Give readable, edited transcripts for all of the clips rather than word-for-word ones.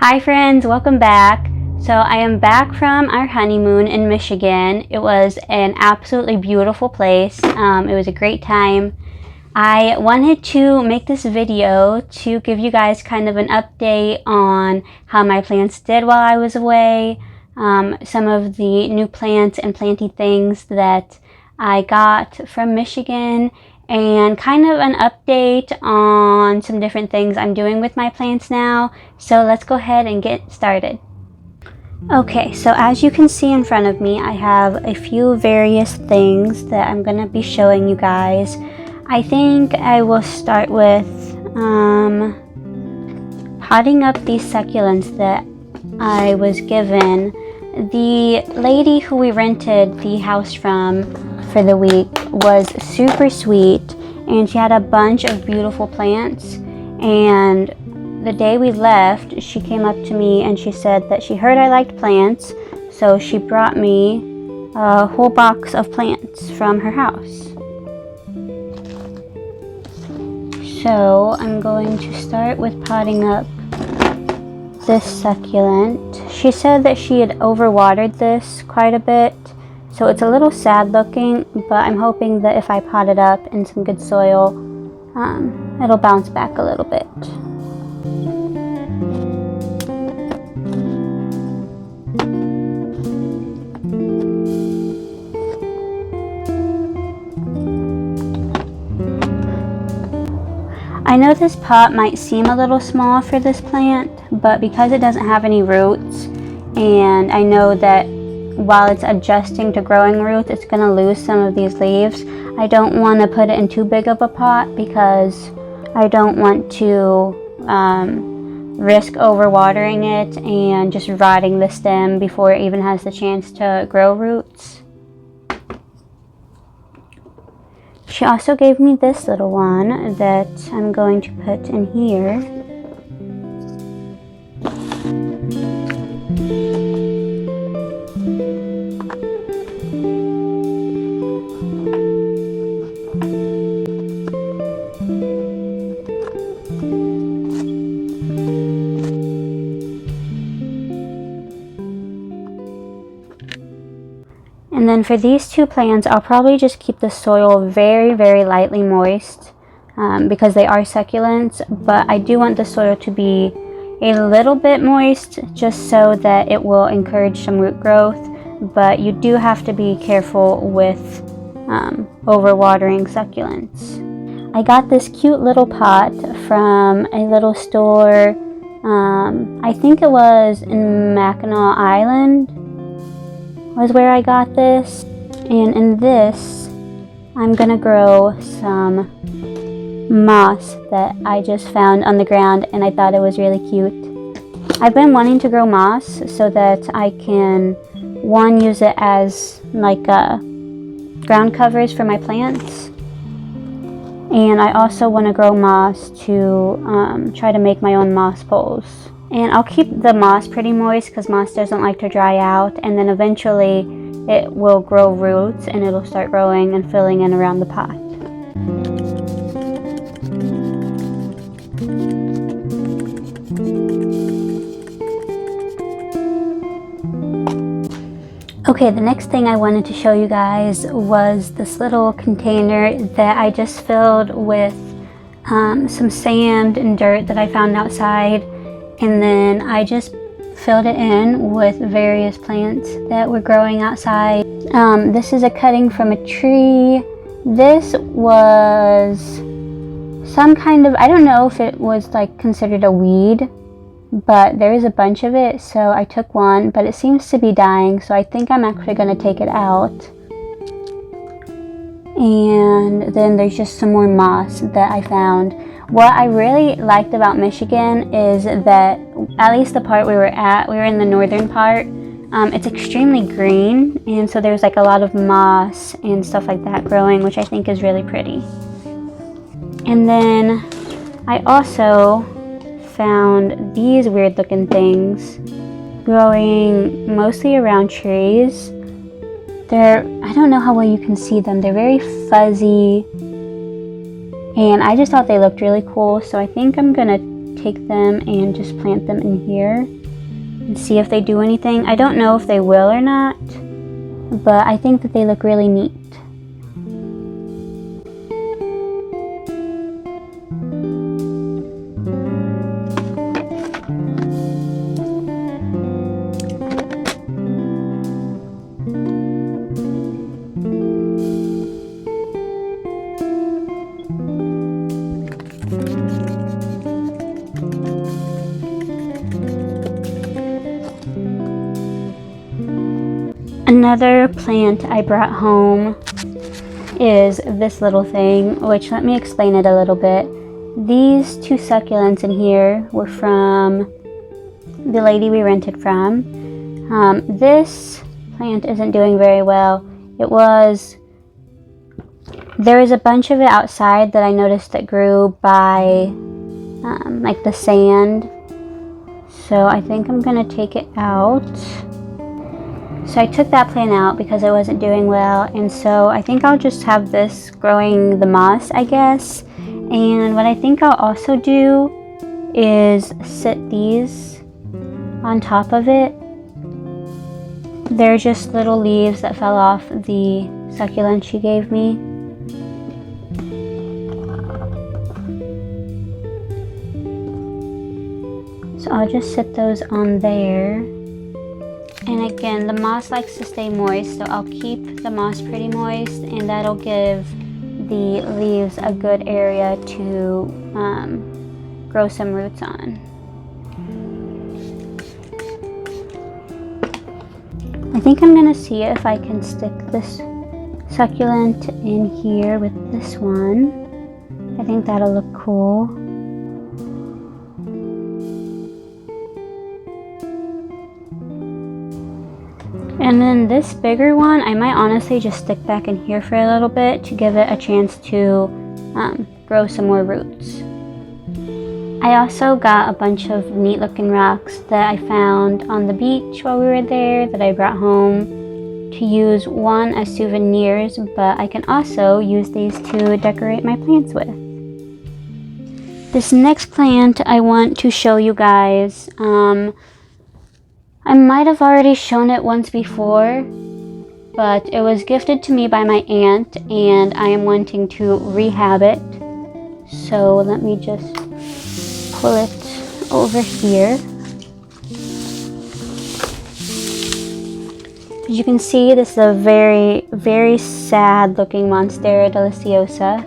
Hi friends, welcome back. So I am back from our honeymoon in Michigan. It was an absolutely beautiful place. It was a great time. I wanted to make this video to give you guys kind of an update on how my plants did while I was away, some of the new plants and planty things that I got from Michigan, and kind of an update on some different things I'm doing with my plants now. So let's go ahead and get started. Okay, so as you can see in front of me, I have a few various things that I'm going to be showing you guys. I think I will start with potting up these succulents that I was given. The lady who we rented the house from for the week was super sweet, and she had a bunch of beautiful plants. And the day we left, she came up to me and she said that she heard I liked plants, so she brought me a whole box of plants from her house. So I'm going to start with potting up this succulent. She said that she had overwatered this quite a bit, so it's a little sad looking, but I'm hoping that if I pot it up in some good soil, it'll bounce back a little bit. I know this pot might seem a little small for this plant, but because it doesn't have any roots, and I know that while it's adjusting to growing roots, it's going to lose some of these leaves, I don't want to put it in too big of a pot because I don't want to risk overwatering it and just rotting the stem before it even has the chance to grow roots. She also gave me this little one that I'm going to put in here. And then for these two plants, I'll probably just keep the soil very, very lightly moist because they are succulents, but I do want the soil to be a little bit moist just so that it will encourage some root growth, but you do have to be careful with overwatering succulents. I got this cute little pot from a little store, I think it was in Mackinac Island was where I got this, and in this I'm gonna grow some moss that I just found on the ground, and I thought it was really cute. I've been wanting to grow moss so that I can use it as like ground covers for my plants, and I also want to grow moss to try to make my own moss poles. And I'll keep the moss pretty moist because moss doesn't like to dry out, and then eventually it will grow roots and it'll start growing and filling in around the pot. Okay, the next thing I wanted to show you guys was this little container that I just filled with some sand and dirt that I found outside. And then I just filled it in with various plants that were growing outside. This is a cutting from a tree. This was some kind of, I don't know if it was like considered a weed, but there is a bunch of it. So I took one, but it seems to be dying. So I think I'm actually going to take it out. And then there's just some more moss that I found. What I really liked about Michigan is that, at least the part we were in the northern part, it's extremely green, and so there's like a lot of moss and stuff like that growing, which I think is really pretty. And then I also found these weird looking things growing mostly around trees. I don't know how well you can see them, they're very fuzzy, and I just thought they looked really cool, so I think I'm gonna take them and just plant them in here and see if they do anything. I don't know if they will or not, but I think that they look really neat. Another plant I brought home is this little thing, which, let me explain it a little bit. These two succulents in here were from the lady we rented from. This plant isn't doing very well. There was a bunch of it outside that I noticed that grew by like the sand. So I think I'm gonna take it out. So I took that plant out because it wasn't doing well, and so I think I'll just have this growing the moss, I guess. And what I think I'll also do is sit these on top of it. They're just little leaves that fell off the succulent she gave me. So I'll just sit those on there. And again, the moss likes to stay moist, so I'll keep the moss pretty moist, and that'll give the leaves a good area to grow some roots on. I think I'm gonna see if I can stick this succulent in here with this one. I think that'll look cool. And then this bigger one, I might honestly just stick back in here for a little bit to give it a chance to grow some more roots. I also got a bunch of neat looking rocks that I found on the beach while we were there that I brought home to use, one as souvenirs, but I can also use these to decorate my plants with. This next plant I want to show you guys. I might have already shown it once before, but it was gifted to me by my aunt and I am wanting to rehab it. So let me just pull it over here. As you can see, this is a very, very sad looking Monstera deliciosa.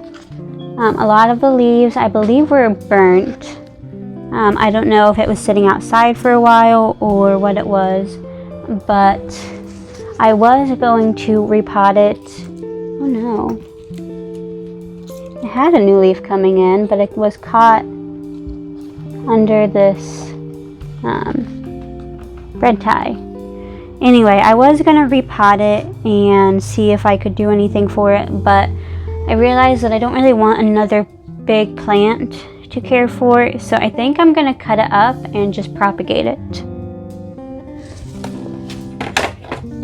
A lot of the leaves, I believe, were burnt. I don't know if it was sitting outside for a while or what it was, but I was going to repot it. Oh no. It had a new leaf coming in, but it was caught under this red tie. Anyway, I was going to repot it and see if I could do anything for it, but I realized that I don't really want another big plant to care for, so I think I'm gonna cut it up and just propagate it.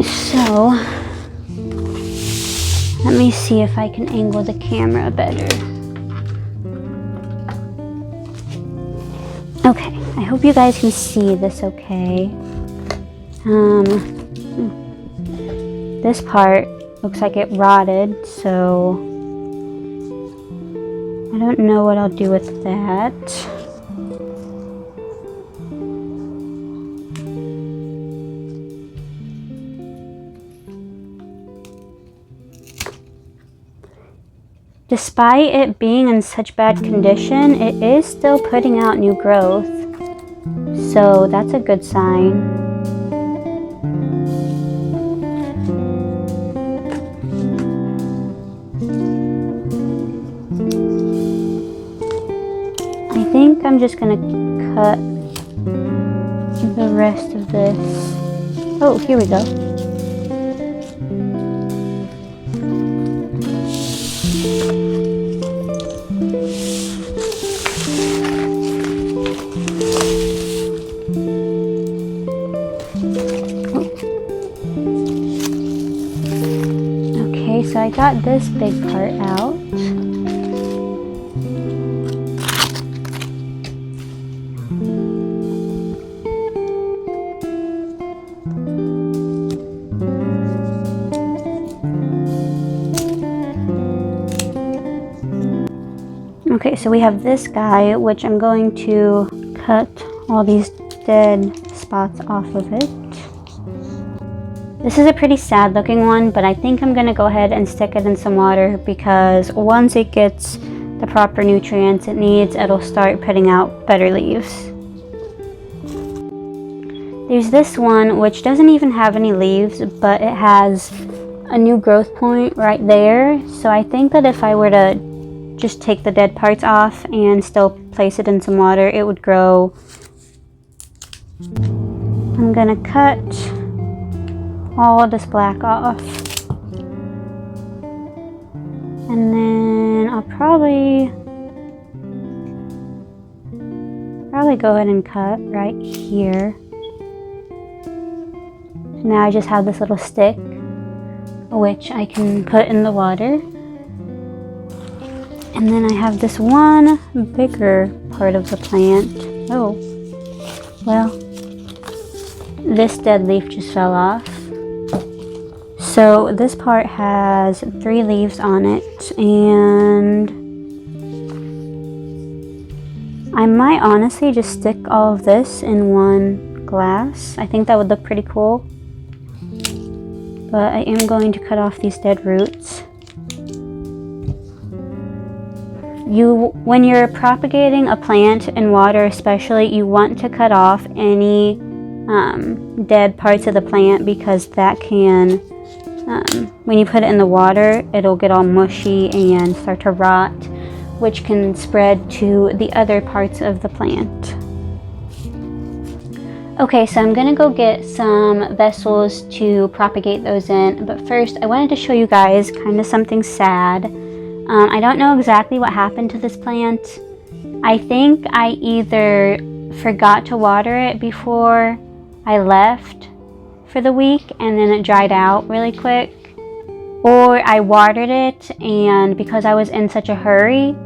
So let me see if I can angle the camera better. Okay, I hope you guys can see this okay. This part looks like it rotted, so I don't know what I'll do with that. Despite it being in such bad condition, it is still putting out new growth. So that's a good sign. I think I'm just gonna cut the rest of this. Oh, here we go. Okay, so I got this big part out. Okay, so we have this guy, which I'm going to cut all these dead spots off of it. This is a pretty sad looking one, but I think I'm gonna go ahead and stick it in some water because once it gets the proper nutrients it needs, it'll start putting out better leaves. There's this one which doesn't even have any leaves, but it has a new growth point right there. So I think that if I were to just take the dead parts off and still place it in some water, it would grow. I'm gonna cut all this black off, and then I'll probably go ahead and cut right here. So now I just have this little stick which I can put in the water, and then I have this one bigger part of the plant. Oh well, this dead leaf just fell off. So this part has 3 leaves on it, and I might honestly just stick all of this in one glass. I think that would look pretty cool. But I am going to cut off these dead roots. When you're propagating a plant in water especially, you want to cut off any dead parts of the plant, because that can, when you put it in the water, it'll get all mushy and start to rot, which can spread to the other parts of the plant. Okay, so I'm gonna go get some vessels to propagate those in, but first I wanted to show you guys kind of something sad. I don't know exactly what happened to this plant. I think I either forgot to water it before I left for the week and then it dried out really quick, or I watered it and because I was in such a hurry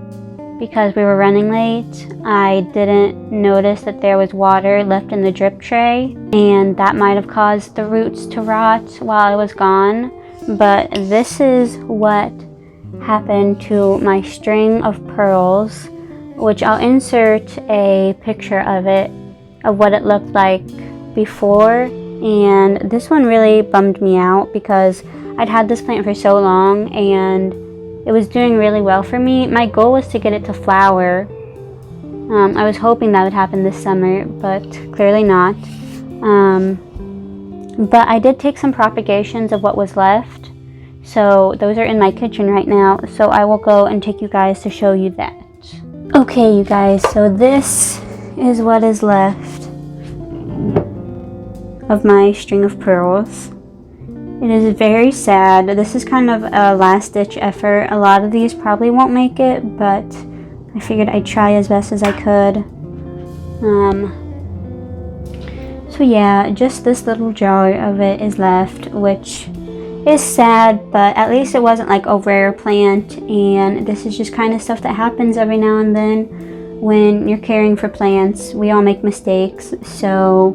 because we were running late, I didn't notice that there was water left in the drip tray, and that might have caused the roots to rot while I was gone. But this is what happened to my string of pearls, which I'll insert a picture of it, of what it looked like before. And this one really bummed me out because I'd had this plant for so long and it was doing really well for me. My goal was to get it to flower. I was hoping that would happen this summer, but clearly not. But I did take some propagations of what was left, so those are in my kitchen right now, so I will go and take you guys to show you that. Okay, you guys, so this is what is left of my string of pearls. It is very sad. This is kind of a last-ditch effort. A lot of these probably won't make it, but I figured I'd try as best as I could. So yeah, just this little jar of it is left, which is sad, but at least it wasn't like a rare plant, and this is just kind of stuff that happens every now and then when you're caring for plants. We all make mistakes, so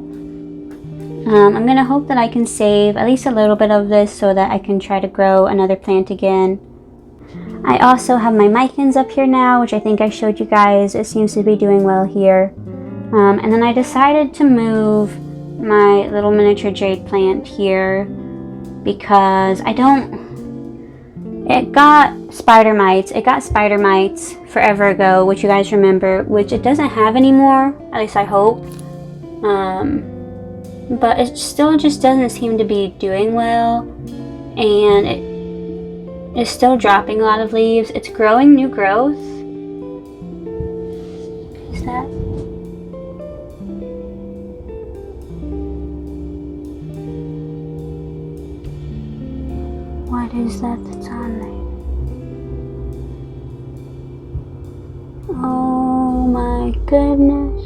I'm gonna hope that I can save at least a little bit of this so that I can try to grow another plant again. I also have my micans up here now, which I think I showed you guys. It seems to be doing well here. And then I decided to move my little miniature jade plant here because it got spider mites. It got spider mites forever ago, which you guys remember, which it doesn't have anymore, at least I hope. But it still just doesn't seem to be doing well, and it's still dropping a lot of leaves. It's growing new growth. Is that? What is that that's on there? Oh my goodness.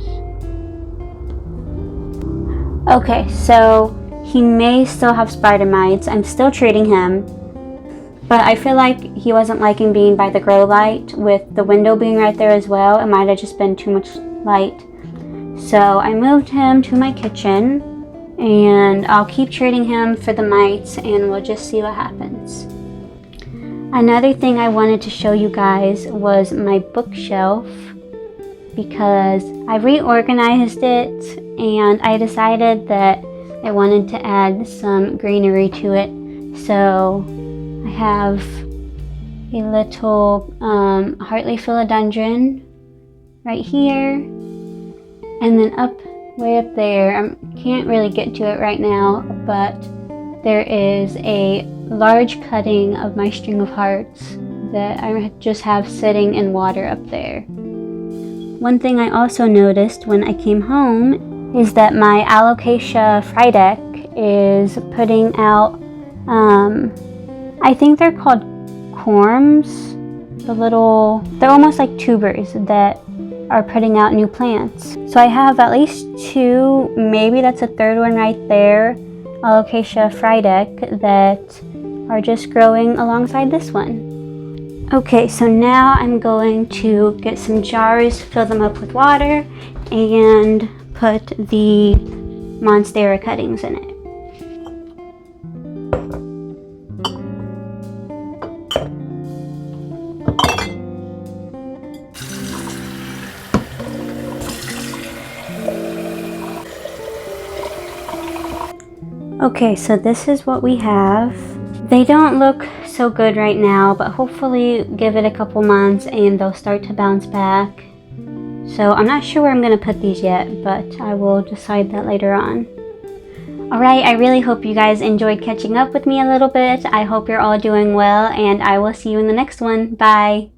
Okay, so he may still have spider mites. I'm still treating him, but I feel like he wasn't liking being by the grow light with the window being right there as well. It might have just been too much light. So I moved him to my kitchen, and I'll keep treating him for the mites and we'll just see what happens. Another thing I wanted to show you guys was my bookshelf, because I reorganized it and I decided that I wanted to add some greenery to it. So I have a little heartleaf philodendron right here, and then way up there, I can't really get to it right now, but there is a large cutting of my string of hearts that I just have sitting in water up there. One thing I also noticed when I came home is that my alocasia frydek is putting out, I think they're called corms, they're almost like tubers that are putting out new plants. So I have at least 2, maybe that's a third one right there, alocasia frydek, that are just growing alongside this one. Okay, so now I'm going to get some jars, fill them up with water, and put the monstera cuttings in it. Okay, so this is what we have. They don't look so good right now, but hopefully give it a couple months and they'll start to bounce back. So I'm not sure where I'm going to put these yet, but I will decide that later on. Alright, I really hope you guys enjoyed catching up with me a little bit. I hope you're all doing well, and I will see you in the next one. Bye!